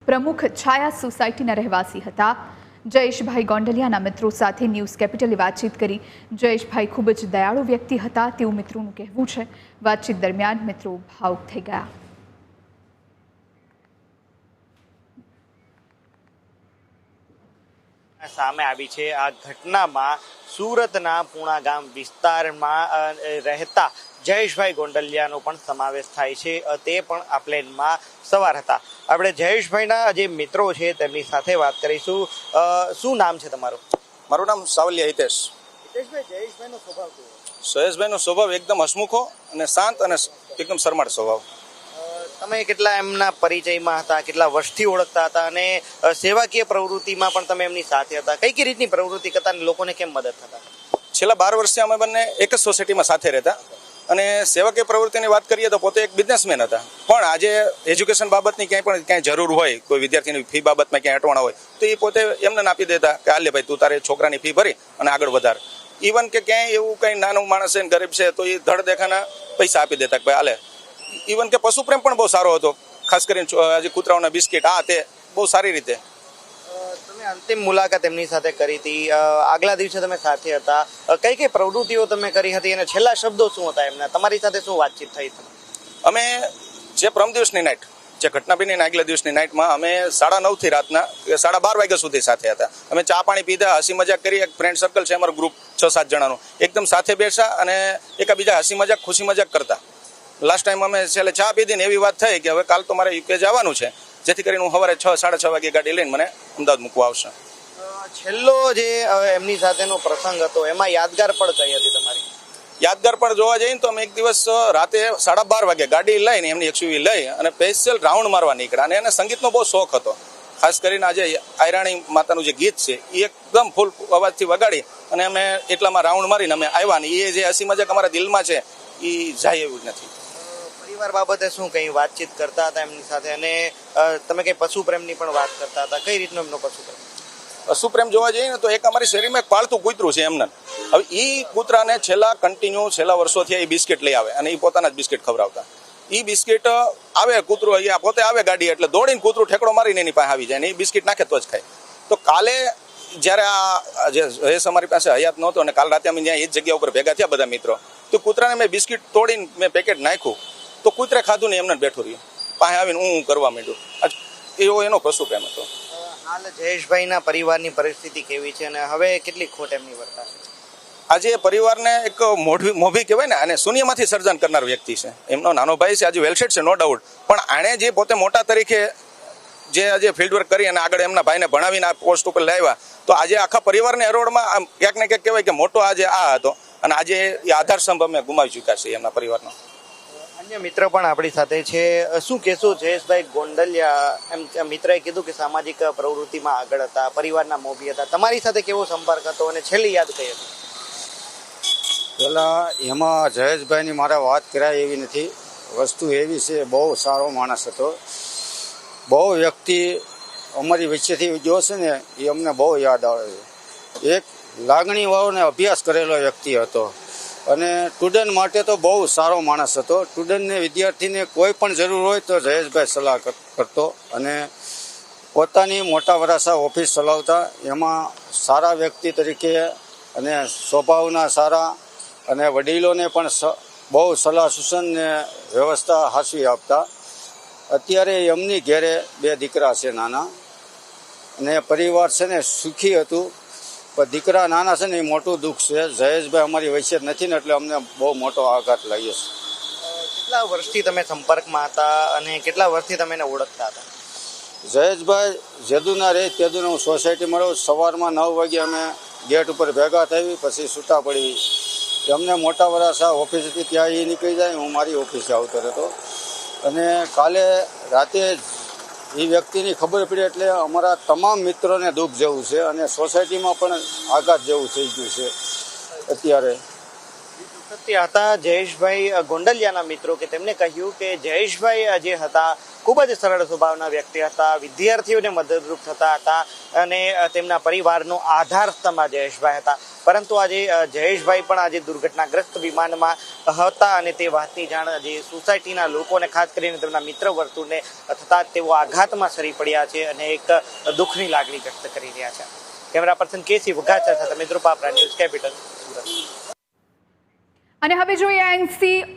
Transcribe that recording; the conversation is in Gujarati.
પ્રમુખ છાયા સોસાયટીના રહેવાસી હતા। જયેશભાઈ ગોંડલિયાના મિત્રો સાથે ન્યૂઝ કેપિટલે વાતચીત કરી। જયેશભાઈ ખૂબ જ દયાળુ વ્યક્તિ હતા તેવું મિત્રોનું કહેવું છે। વાતચીત દરમિયાન મિત્રો ભાવુક થઈ ગયા। સામે આવી છે આ ઘટનામાં સુરતના પૂણા ગામ વિસ્તારમાં રહેતા જયેશભાઈ ગોંડલિયાનો પણ સમાવેશ થાય છે। તે પણ આ પ્લેનમાં સવાર હતા। આપણે જયેશભાઈના જે મિત્રો છે તેમની સાથે વાત કરીશું। શું નામ છે તમારું? મારું નામ સાવલિયા હિતેશ। હિતેશભાઈ, જયેશભાઈનો સ્વભાવ કેવો? જયેશભાઈનો સ્વભાવ એકદમ હસમુખો અને શાંત અને એકદમ શરમાળ સ્વભાવ। તમે કેટલા એમના પરિચયમાં હતા, કેટલા વર્ષથી ઓળખતા હતા અને સેવાકીય પ્રવૃત્તિમાં પણ તમે એમની સાથે હતા? કઈ રીતની પ્રવૃત્તિ કરતા અને લોકોને કેમ મદદ થતા? છેલ્લા 12 વર્ષથી અમે બંને એક જ સોસાયટીમાં સાથે રહેતા અને સેવાકીય પ્રવૃત્તિની વાત કરીએ તો પોતે એક બિઝનેસમેન હતા, પણ આજે એજ્યુકેશન બાબતની ક્યાંય જરૂર હોય, કોઈ વિદ્યાર્થીની ફી બાબતમાં ક્યાંય અટવાણા હોય તો એ પોતે એમને આપી દેતા કે હાલે ભાઈ તું તારે છોકરાની ફી ભરી અને આગળ વધાર। ઇવન કે ક્યાંય એવું કંઈ નાનું માણસ છે ગરીબ છે તો એ ધડ દેખાના પૈસા આપી દેતા કે ભાઈ હાલે। ઇવન કે પશુ પ્રેમ પણ બહુ સારો હતો, ખાસ કરીને આજે કૂતરાઓના બિસ્કિટ આ તે બહુ સારી રીતે। તમે અંતિમ મુલાકાત એમની સાથે કરી હતી, આગલા દિવસે તમે સાથે હતા, કઈ કઈ પ્રવૃત્તિઓ તમે કરી હતી અને છેલ્લા શબ્દો શું હતા એમના? તમારી સાથે શું વાતચીત થઈ? અમે જે પરમ દિવસની નાઇટ, જે ઘટના બની આગલા દિવસની નાઇટમાં અમે 9:30 થી રાતના 12:30 વાગ્યા સુધી સાથે હતા। અમે ચા પાણી પીધા, હસી મજાક કરી। એક ફ્રેન્ડ સર્કલ છે અમારું ગ્રુપ 6-7 જણાનું, એકદમ સાથે બેસા અને એકાબીજા હસી મજાક ખુશી મજાક કરતા। લાસ્ટ ટાઈમ અમે છેલ્લે ચા પીધી ને એવી વાત થઈ કે હવે કાલ તો મારે યુકે જવાનું છે, જેથી કરીને હું સવારે 6-6:30 વાગે ગાડી લઈને મને અમદાવાદ મૂકવા આવશે। છેલ્લો જે એમની સાથેનો પ્રસંગ હતો એમાં યાદગાર પણ કઈ હતી તમારી? યાદગાર પણ જોવા જઈએ તો અમે એક દિવસ રાતે 12:30 વાગે ગાડી લઈને એમની એક્સયુવી લઈ અને સ્પેશિયલ રાઉન્ડ મારવા નીકળ્યા અને એને સંગીતનો બહુ શોખ હતો। ખાસ કરીને આજે આયરાણી માતાનું જે ગીત છે એ એકદમ ફૂલ અવાજથી વગાડી અને અમે એટલામાં રાઉન્ડ મારીને અમે આવ્યા ને એ જે હસી મજાક અમારા દિલમાં છે એ જાય એવું જ નથી। પરિવાર બાબતે શું કઈ વાતચીત કરતા હતા એમની સાથે અને તમે કઈ પશુ પ્રેમની પણ વાત કરતા હતા? કઈ રીતનો એમનો પશુ પ્રેમ? પશુ પ્રેમ જોવા જઈએ ને તો એક અમારી શેરીમાં એક પાળતું કૂતરું છે એમને। હવે એ કૂતરાને છેલ્લા વર્ષોથી એ બિસ્કિટ લઈ આવે અને એ પોતાના જ બિસ્કિટ ખવડાવતા। એ બિસ્કિટ આવે કૂતરું અહીંયા પોતે આવે ગાડી એટલે દોડીને કૂતરું ઠેકડો મારીને એની પાસે આવી જાય ને એ બિસ્કિટ નાખે તો જ ખાય। તો કાલે જ્યારે આ જે રેસ અમારી પાસે હયાત નહોતો અને કાલ રાતે અમે ત્યાં એ જ જગ્યા ઉપર ભેગા થયા બધા મિત્રો, તો કૂતરાને મેં બિસ્કિટ તોડીને મેં પેકેટ નાખ્યું તો કૂતરે ખાધું ને એમને બેઠું રહ્યું, પાસે આવીને હું કરવા માંડ્યું। એવો એનો પશુ પ્રેમ હતો। હાલ જયેશભાઈના પરિવારની પરિસ્થિતિ કેવી છે અને હવે કેટલી ખોટ એમની વર્તા છે? આજે પરિવારને એક મોભી કહેવાય ને, અને શૂન્યમાંથી સર્જન કરનાર વ્યક્તિ છે। એમનો નાનો ભાઈ છે, આજે વેલસેટ છે નો ડાઉટ, પણ આણે જે પોતે મોટા તરીકે જે આજે ફિલ્ડ વર્ક કરી અને આગળ એમના ભાઈને ભણાવીને આ પોસ્ટ ઉપર લાવ્યા, તો આજે આખા પરિવારને હરોળમાં ક્યાંક ને ક્યાંક કહેવાય કે મોટો આજે આ હતો અને આજે એ આધાર સ્તંભ અમે ગુમાવી ચૂક્યા છીએ એમના પરિવારનો। અન્ય મિત્ર પણ આપણી સાથે છે, શું કહેશો? જયેશભાઈ ગોંડલિયા એમ મિત્રએ કીધું કે સામાજિક પ્રવૃત્તિમાં આગળ હતા, પરિવારના મોભી હતા, તમારી સાથે કેવો સંપર્ક હતો અને છેલ્લી યાદ કઈ હતી? પેલા એમાં જયેશભાઈની મારે વાત કરાય એવી નથી, વસ્તુ એવી છે બહુ સારો માણસ હતો, બહુ વ્યક્તિ અમારી વચ્ચેથી ગયો છે ને એ અમને બહુ યાદ આવે છે। એક લાગણીવાળો ને અભ્યાસ કરેલો વ્યક્તિ હતો અને સ્ટુડન્ટ માટે તો બહુ સારો માણસ હતો। સ્ટુડન્ટને વિદ્યાર્થીને કોઈ પણ જરૂર હોય તો જયેશભાઈ સલાહ કરતો અને પોતાની મોટા વરાસા ઓફિસ ચલાવતા, એમાં સારા વ્યક્તિ તરીકે અને સ્વભાવના સારા અને વડીલોને પણ બહુ સલાહ સૂચન ને વ્યવસ્થા હાંસવી આપતા। અત્યારે એમની ઘેરે 2 દીકરા છે નાના અને પરિવાર છે ને સુખી હતું, પણ દીકરા નાના છે ને એ મોટું દુઃખ છે। જયેશભાઈ અમારી વચ્ચે નથી ને એટલે અમને બહુ મોટો આઘાત લાગ્યો છે। કેટલા વર્ષથી તમે સંપર્કમાં હતા અને કેટલા વર્ષથી તમે એને ઓળખતા હતા? જયેશભાઈ જેદુના રહે તેદુના હું સોસાયટીમાં રહું, સવારમાં 9 વાગે અમે ગેટ ઉપર ભેગા થઈ, પછી છૂટા પડી। એમને મોટા વરાસા ઓફિસ હતી ત્યાં એ નીકળી જાય, હું મારી ઓફિસે આવતો રહેતો અને કાલે રાતે એ વ્યક્તિની ખબર પડી એટલે અમારા તમામ મિત્રોને દુઃખ જેવું છે અને સોસાયટીમાં પણ આઘાત જેવું થઈ ગયું છે અત્યારે। સત્ય હતા જયેશભાઈ ગોંડલિયાના મિત્રો કે તેમને કહ્યું કે જયેશભાઈ જે હતા ખૂબ જ સરળ સ્વભાવના વ્યક્તિ હતા, વિદ્યાર્થીઓને મદદરૂપ થતા હતા અને તેમના પરિવારનો આધાર સ્તંભ આ જયેશભાઈ હતા. પરંતુ આજે જયેશભાઈ પણ આજે દુર્ઘટનાગ્રસ્ત વિમાનમાં હતા અને તે વાતની જાણ જે સોસાયટીના લોકોને ખાસ કરીને તેમના મિત્ર વર્તુળને થતા તેઓ આઘાતમાં સરી પડ્યા છે અને એક દુઃખની લાગણી વ્યક્ત કરી રહ્યા છે. કેમેરા પર્સન કેસી વઘાચર સાથે મિત્રો પાપરા ન્યૂઝ કેપિટલ સુરત. અને હવે જોઈએ એનસી